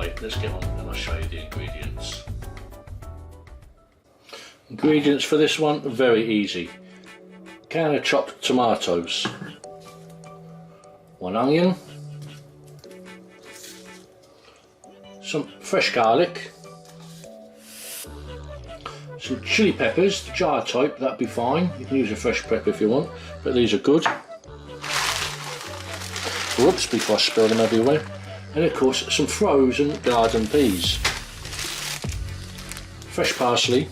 Anyway, let's get on and I'll show you the ingredients. Ingredients for this one, very easy. Can of chopped tomatoes, 1 onion, some fresh garlic, some chili peppers, the jar type, that'd be fine. You can use a fresh pepper if you want, but these are good. Whoops, before I spill them everywhere. And of course some frozen garden peas, fresh parsley,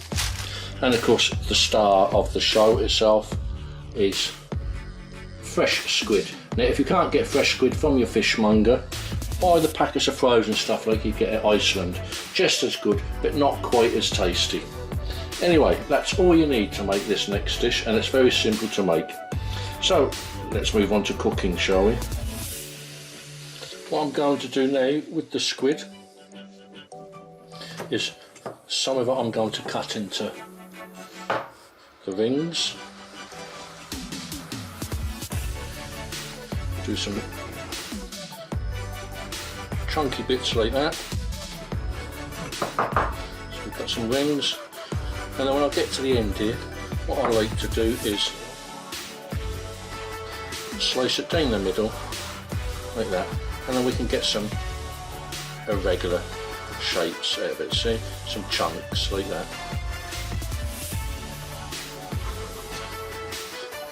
and of course the star of the show itself is fresh squid. Now if you can't get fresh squid from your fishmonger, buy the packets of frozen stuff like you get at Iceland. Just as good, but not quite as tasty. Anyway, that's all you need to make this next dish, and it's very simple to make. So let's move on to cooking, shall we? What I'm going to do now with the squid is some of it I'm going to cut into the rings. Do some chunky bits like that. So we've got some rings, and then when I get to the end here, what I like to do is slice it down the middle like that. And then we can get some irregular shapes out of it, see? Some chunks like that.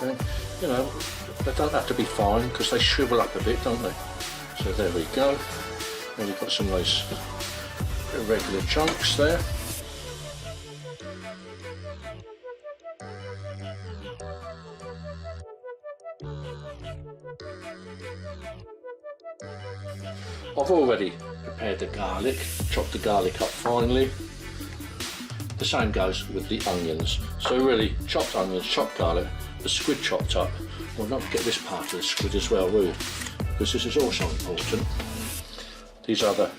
And, you know, they don't have to be fine because they shrivel up a bit, don't they? So there we go. And we've got some nice irregular chunks there. I've already prepared the garlic, chopped the garlic up finely. The same goes with the onions. So really, chopped onions, chopped garlic, the squid chopped up. Well, not forget this part of the squid as well, will you? Because this is also important. These are the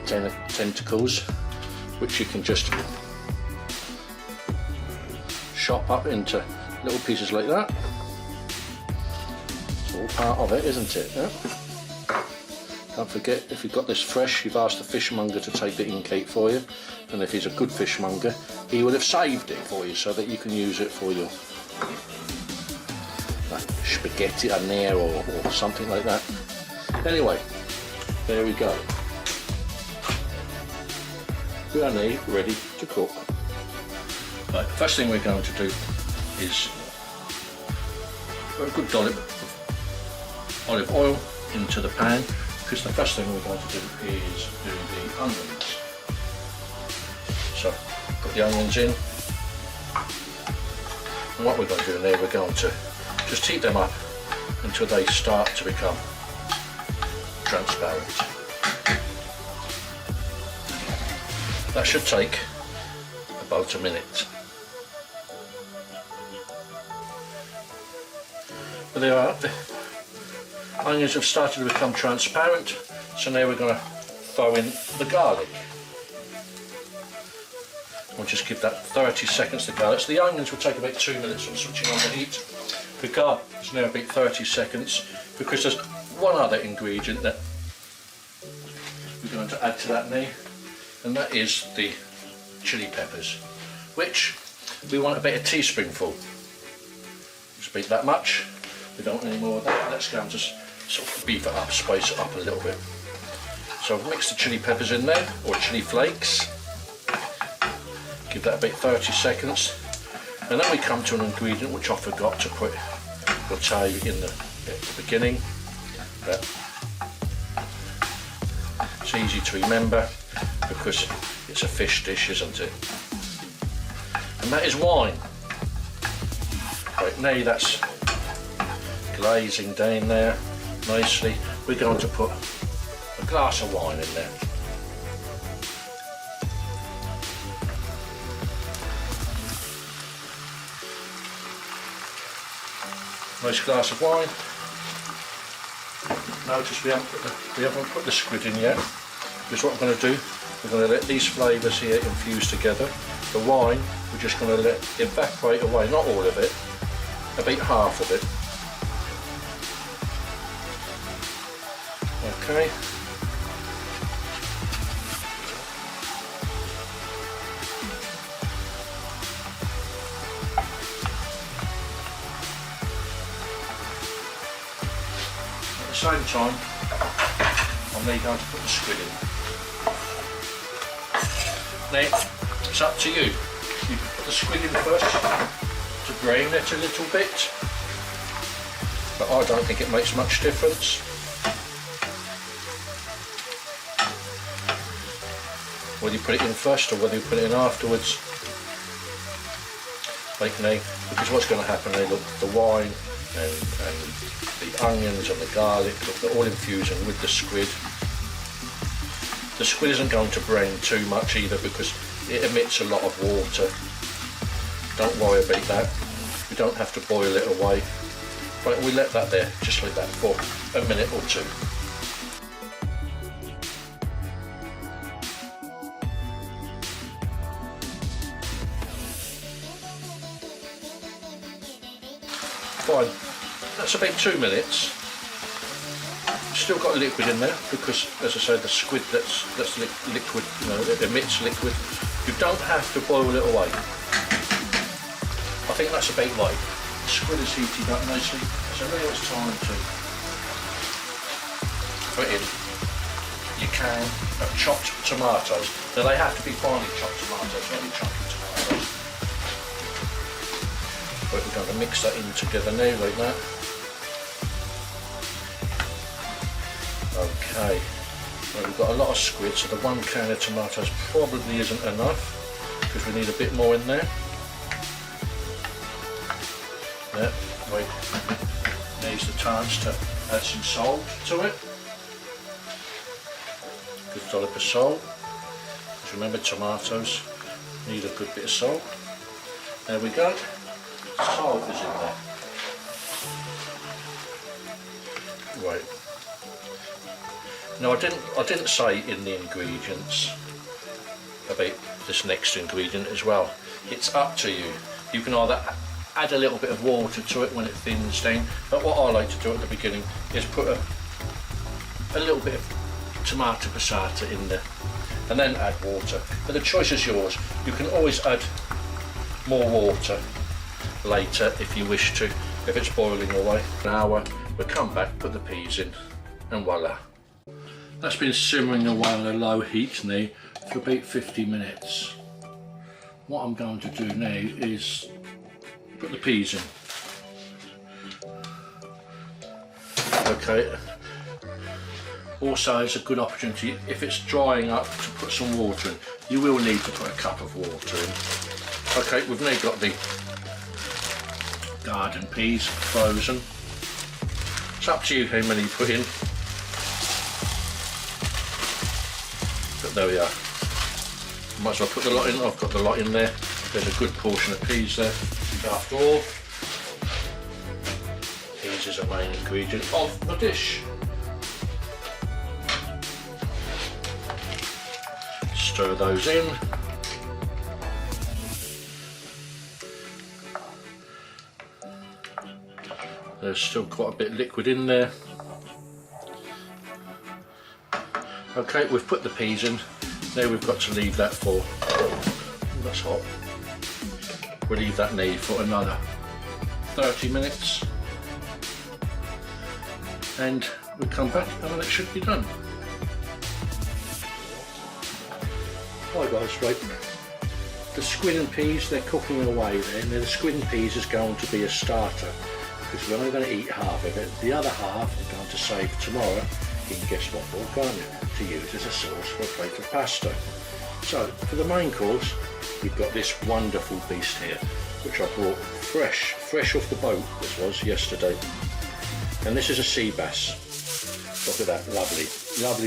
tentacles, which you can just chop up into little pieces like that. It's all part of it, isn't it? Yeah? Don't forget, if you've got this fresh, you've asked the fishmonger to take the incate for you, and if he's a good fishmonger, he will have saved it for you so that you can use it for your spaghetti a nero or something like that. Anyway, there we go. We are now ready to cook. Right, first thing we're going to do is put a good dollop of olive oil into the pan, because the first thing we're going to do is do the onions. So put the onions in, and what we're going to do now, we're going to just heat them up until they start to become transparent. That should take about a minute. But there are. Onions have started to become transparent, so now we're going to throw in the garlic. We'll just give that 30 seconds to garlic. So the onions will take about 2 minutes from switching on the heat. The garlic is now about 30 seconds because there's one other ingredient that we're going to add to that now, and that is the chili peppers, which we want about a teaspoonful. Just beat that much. We don't want any more of that. Let's go and just sort of beef it up, spice it up a little bit. So mix the chili peppers in there, or chili flakes. Give that about 30 seconds. And then we come to an ingredient which I forgot to put, or tell you in the beginning. But it's easy to remember because it's a fish dish, isn't it? And that is wine. Right, now that's glazing down there nicely. We're going to put a glass of wine in there. Nice glass of wine. Notice we haven't put the squid in yet, because what I'm going to do, we're going to let these flavours here infuse together. The wine, we're just going to let evaporate away, not all of it, about half of it. Okay. same time, I'm now going to put the squid in. Now, it's up to you. You can put the squid in first to brown it a little bit, but I don't think it makes much difference. Whether you put it in first or whether you put it in afterwards. Like now, because what's going to happen now, look, the wine and the onions and the garlic, look, they're all infusing with the squid. The squid isn't going to brown too much either because it emits a lot of water. Don't worry about that. We don't have to boil it away. Right, we let that there, just like that, for a minute or two. Fine, that's about 2 minutes. Still got liquid in there because, as I say, the squid that's liquid, you know, it emits liquid. You don't have to boil it away. I think that's about right. The squid is heating up nicely, so now it's time to put in your can of chopped tomatoes. Now they have to be finely chopped tomatoes, not your chunky tomatoes. But we're going to mix that in together now like that. Okay, well, we've got a lot of squid, so the 1 can of tomatoes probably isn't enough because we need a bit more in there. Yeah, wait, needs the chance to add some salt to it. Good dollop of salt, because remember tomatoes need a good bit of salt. There we go, salt is in there. Right. Now I didn't say in the ingredients about this next ingredient as well. It's up to you. You can either add a little bit of water to it when it thins down, but what I like to do at the beginning is put a little bit of tomato passata in there and then add water. But the choice is yours. You can always add more water later if you wish to, if it's boiling away. An hour, we'll come back, put the peas in, and voila. That's been simmering away on a low heat now for about 50 minutes. What I'm going to do now is put the peas in. Okay. Also, it's a good opportunity, if it's drying up, to put some water in. You will need to put a cup of water in. Okay, we've now got the garden peas frozen. It's up to you how many you put in. But there we are. Might as well put the lot in. I've got the lot in there. There's a good portion of peas there. After all, peas is a main ingredient of the dish. Stir those in. There's still quite a bit of liquid in there. Okay, we've put the peas in. Now we've got to leave that for, that's hot. We'll leave that now for another 30 minutes. And we'll come back and then it should be done. Hi guys, right. The squid and peas, they're cooking away there. Now the squid and peas is going to be a starter because we're only going to eat half of it. The other half we're going to save tomorrow. You can guess what for, can't you? To use as a sauce for a plate of pasta. So for the main course, we've got this wonderful beast here, which I brought fresh off the boat. This was yesterday, and this is a sea bass. Look at that, lovely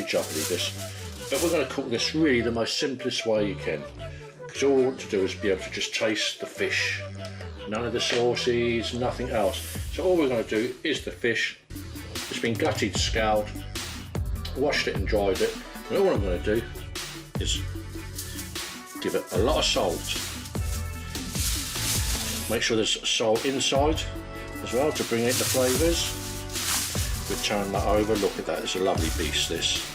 jubbly this. But we're going to cook this really the most simplest way you can, because all we want to do is be able to just taste the fish. None of the sauces, nothing else. So all we're going to do is the fish. It's been gutted, scoured, washed it and dried it, and all I'm going to do is give it a lot of salt. Make sure there's salt inside as well to bring out the flavours. We turn that over, look at that, it's a lovely beast this.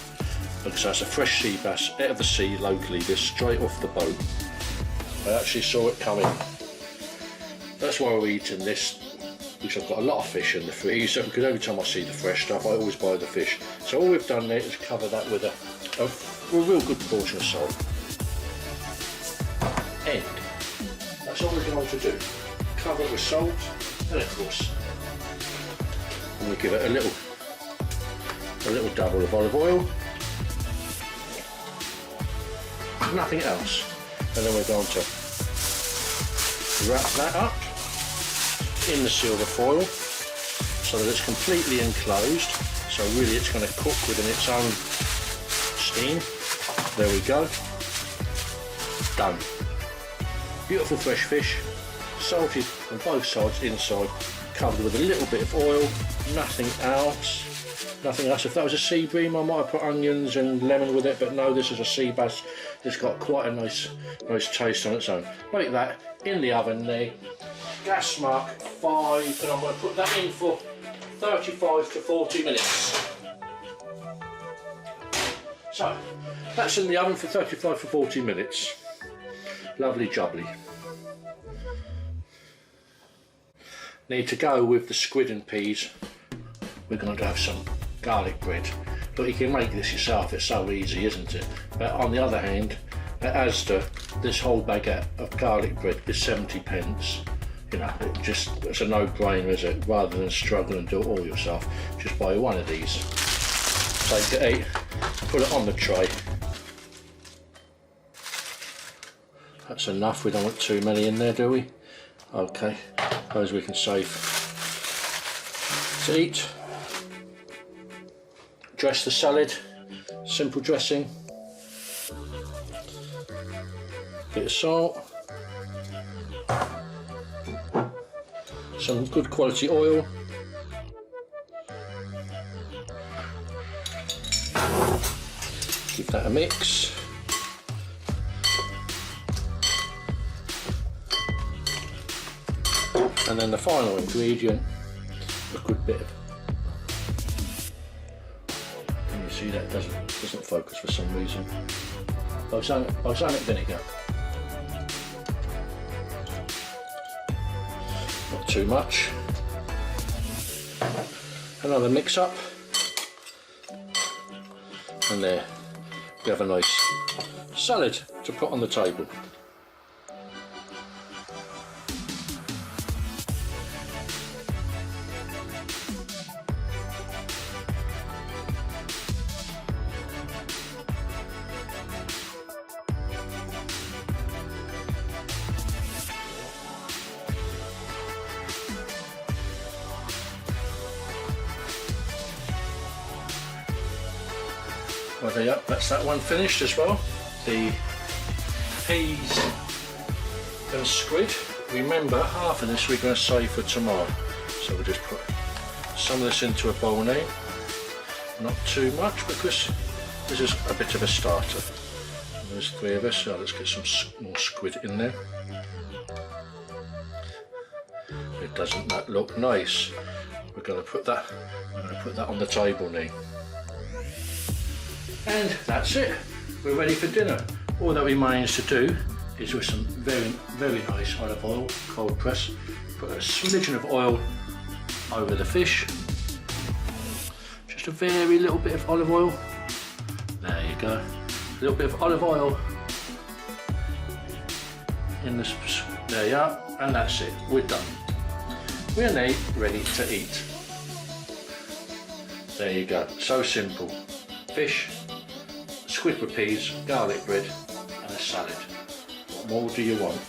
Like I say, it's a fresh sea bass out of the sea locally, this straight off the boat. I actually saw it coming. That's why we're eating this because I've got a lot of fish in the freezer, because every time I see the fresh stuff I always buy the fish. So all we've done there is cover that with a real good portion of salt. And that's all we're going to do. Cover it with salt, and of course I'm going to give it a little dabble of olive oil. Nothing else. And then we're going to wrap that up in the silver foil so that it's completely enclosed. So really it's going to cook within its own steam. There we go. Done. Beautiful fresh fish, salted on both sides inside, covered with a little bit of oil, nothing else. Nothing else. If that was a sea bream I might have put onions and lemon with it, but no, this is a sea bass. It's got quite a nice taste on its own. Like that, in the oven there, gas mark 5, and I'm going to put that in for 35 to 40 minutes. So, that's in the oven for 35 to 40 minutes. Lovely jubbly. Need to go with the squid and peas. We're going to have some garlic bread, but you can make this yourself, it's so easy, isn't it? But on the other hand, at Asda, this whole baguette of garlic bread is 70p. You know, it's a no-brainer, is it? Rather than struggle and do it all yourself, just buy one of these, take it out, put it on the tray. That's enough, we don't want too many in there, do we? Okay, those we can save to eat. Dress the salad, simple dressing, bit of salt, some good quality oil, give that a mix, and then the final ingredient, a good bit of, see that doesn't focus for some reason, balsamic vinegar. Not too much. Another mix up, and there we have a nice salad to put on the table. Well, there you go, that's that one finished as well. The peas and squid. Remember, half of this we're going to save for tomorrow. So we'll just put some of this into a bowl now. Not too much because this is a bit of a starter. And there's 3 of us, so let's get some more squid in there. Doesn't that look nice? We're going to put that on the table now. And that's it, we're ready for dinner. All that remains to do is with some very nice olive oil, cold press, put a smidgen of oil over the fish, just a very little bit of olive oil, there you go, a little bit of olive oil in this, there you are, and that's it, we're done. We're now ready to eat. There you go, so simple. Fish, squid with peas, garlic bread and a salad. What more do you want?